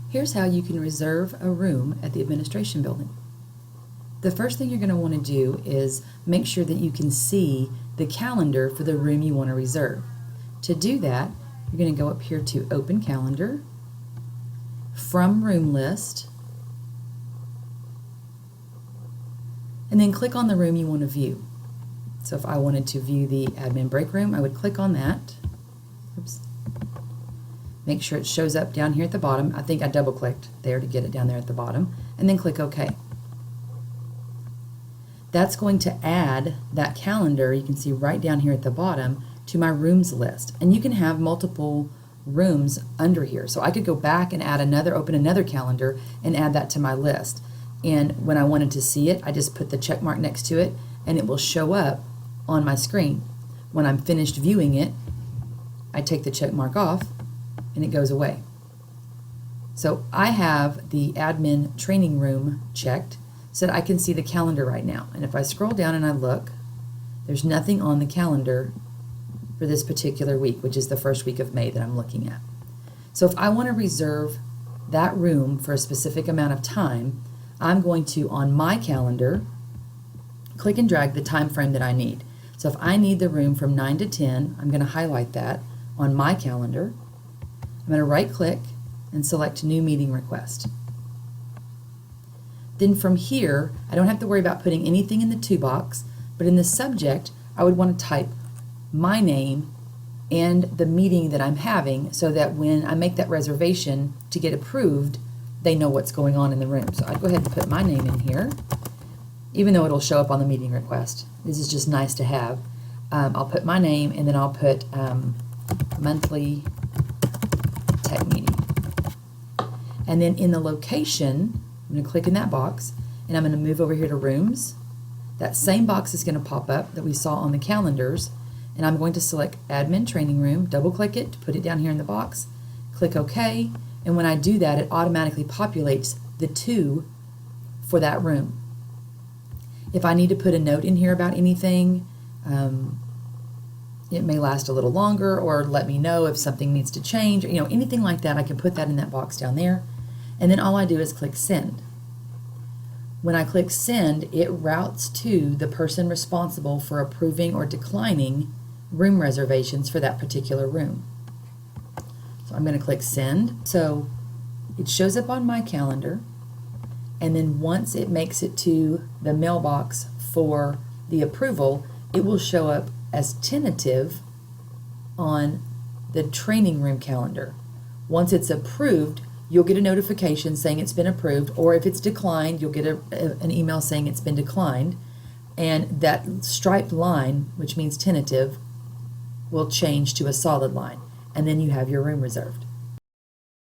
Here's how you can reserve a room at the administration building. The first thing you're going to want to do is make sure that you can see the calendar for the room you want to reserve. To do that, you're going to go up here to Open Calendar, From Room List, and then click on the room you want to view. So if I wanted to view the admin break room, I would click on that. Oops. Make sure it shows up down here at the bottom. I think I double clicked there to get it down there at the bottom, and then click OK. That's going to add that calendar, you can see right down here at the bottom, to my rooms list. And you can have multiple rooms under here. So I could go back and add another, open another calendar and add that to my list. And when I wanted to see it, I just put the check mark next to it and it will show up on my screen. When I'm finished viewing it, I take the check mark off and it goes away. So I have the admin training room checked so that I can see the calendar right now. And if I scroll down and I look, there's nothing on the calendar for this particular week, which is the first week of May that I'm looking at. So if I want to reserve that room for a specific amount of time, I'm going to, on my calendar, click and drag the time frame that I need. So if I need the room from 9 to 10, I'm going to highlight that on my calendar. I'm going to right click and select New Meeting Request. Then from here, I don't have to worry about putting anything in the to box, but in the subject, I would want to type my name and the meeting that I'm having so that when I make that reservation to get approved, they know what's going on in the room. So I'd go ahead and put my name in here, even though it'll show up on the meeting request. This is just nice to have. I'll put my name and then I'll put monthly tech meeting. And then in the location, I'm going to click in that box and I'm going to move over here to rooms. That same box is going to pop up that we saw on the calendars, and I'm going to select admin training room, double click it to put it down here in the box, click OK, and when I do that it automatically populates the 2 for that room. If I need to put a note in here about anything, it may last a little longer or let me know if something needs to change, anything like that, I can put that in that box down there. And then all I do is click send. When I click send, it routes to the person responsible for approving or declining room reservations for that particular room. So I'm going to click send. So it shows up on my calendar, and then once it makes it to the mailbox for the approval, it will show up as tentative on the training room calendar. Once it's approved, you'll get a notification saying it's been approved, or if it's declined, you'll get an email saying it's been declined, and that striped line, which means tentative, will change to a solid line, and then you have your room reserved.